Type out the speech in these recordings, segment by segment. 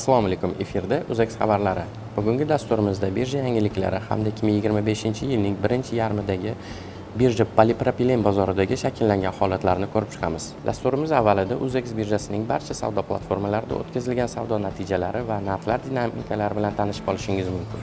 Assalomu alaykum, efirda UzEks xabarlari. Bugungi dasturimizda birja yangiliklari hamda 2025-yilning birinchi yarmidagi birja polipropilen bozoridagi shakllangan holatlarni ko'rib chiqamiz. Dasturimiz avvalida UzEks birjasining barcha savdo platformalarida o'tkazilgan savdo natijalari va narxlar dinamikalari bilan tanishib olishingiz mumkin.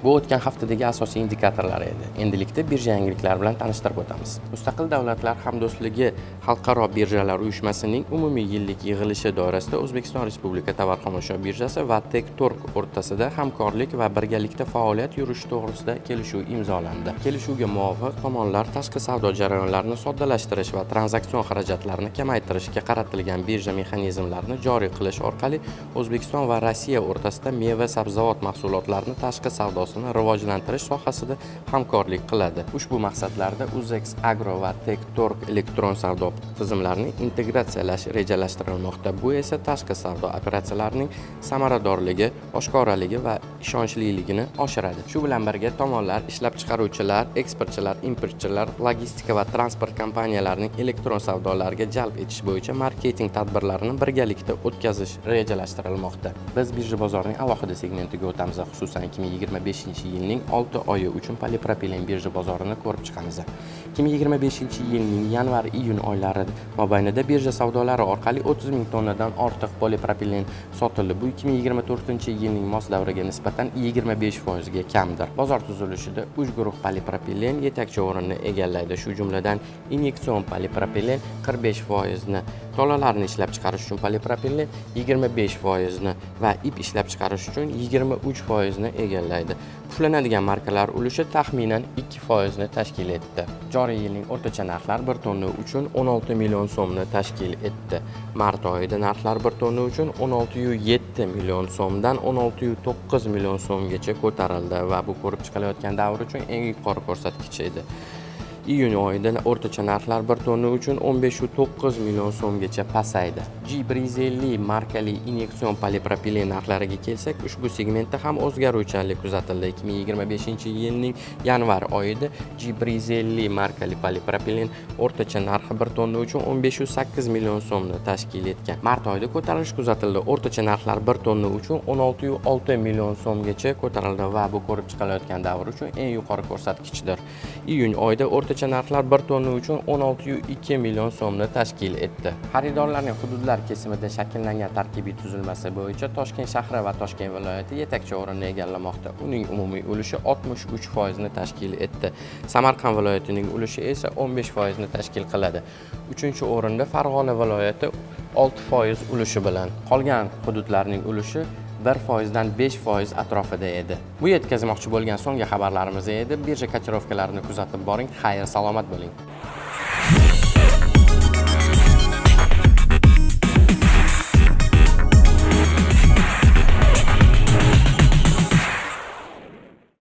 Bu o'tgan haftadagi asosiy indikatorlar edi. Endilikda birja yangiliklari bilan tanishtirib o'tamiz. Mustaqil Davlatlar Hamdo'stligi Xalqaro birjalar uyushmasining umumiy yillik yig'ilishi doirasida O'zbekiston Respublika tovar xomashyo birjasi va Tektorg o'rtasida hamkorlik va birgalikda faoliyat yurishi to'g'risida kelishuv imzolandi. Kelishuvga muvofiq tomonlar tashqi savdo jarayonlarini soddalashtirish va tranzaksion xarajatlarni kamaytirishga qaratilgan birja mexanizmlarini joriy qilish orqali O'zbekiston va Rossiya o'rtasida meva-sabzavot mahsulotlarini tashqi savdo rivojlantirish sohasida hamkorlik qiladi. Ushbu maqsadlarda UzEks Agro va Tektorg elektron savdo tizimlarini integratsiyalash rejalashtirilmoqda. Bu esa tashqi savdo operatsiyalarining samaradorligi, oshkoraligi va ishonchliligini oshiradi. Shu bilan birga tomonlar ishlab chiqaruvchilar, eksportchilar, importchilar, logistika va transport kompaniyalarining elektron savdolarga jalb etish bo'yicha marketing tadbirlarini birgalikda o'tkazish rejalashtirilmoqda. Biz birja bozorining alohida segmentiga o'tamiz, xususan 2025-yilning 6 oyi uchun polipropilen birja bozorini ko'rib chiqamiz. 2025-yilning yanvar-iyun oylari mobaynida birja savdolari orqali 30 ming tonnadan ortiq polipropilen sotildi. Bu 2024-yilning mos davriga nisbatan 25% ga kamdir. Bozor tuzilishida 3 guruh polipropilen yetakchi o'rinni egallaydi. Shu jumladan inyektsion polipropilen 45% ni, tolalarni ishlab chiqarish uchun polipropilen 25% ni va ip ishlab chiqarish uchun 23% ni egallaydi. Puflanadigan markalar ulushi taxminan 2% ni tashkil etdi. Joriy yilning o'rtacha narxlar 1 tonna uchun 16 million so'mni tashkil etdi. Mart oyida narxlar 1 tonna uchun 16,7 million so'mdan 16,9 million so'mgacha ko'tarildi va bu ko'rib chiqilayotgan davr uchun eng yuqori ko'rsatkich edi. Iyun oyida o'rtacha narxlar 1 tonna uchun 15,9 million so'mgacha pasaydi. G150 markali inyektsion polipropilen narxlariga kelsak, ushbu segmentda ham o'zgaruvchanlik kuzatildi. 2025-yilning yanvar oyida G150 markali polipropilen o'rtacha narxi 1 tonna uchun 15,8 million so'mni tashkil etgan. Mart oyida ko'tarilish kuzatildi. O'rtacha narxlar 1 tonna uchun 16,6 million so'mgacha ko'tarildi va bu ko'rib chiqilayotgan davr uchun eng yuqori ko'rsatkichdir. Iyun oyida o'rtacha narxlar 1 tonna uchun 16,2 million so'mni tashkil etdi. Xaridorlarning hududlar kesimida shakllangan tarkibiy tuzilmasi bo'yicha Toshkent shahri va Toshkent viloyati yetakchi o'rinni egallamoqda. Uning umumiy ulushi 63% ni tashkil etdi. Samarqand viloyatining ulushi esa 15% ni tashkil qiladi. 3-o'rinda Farg'ona viloyati 6% ulushi bilan. Qolgan hududlarning ulushi 1% dan 5% atrofida edi. Bu yetkazmoqchi bo'lgan so'nggi xabarlarimiz edi. Birja kotirovkalarini kuzatib boring. Xayr, salomat bo'ling.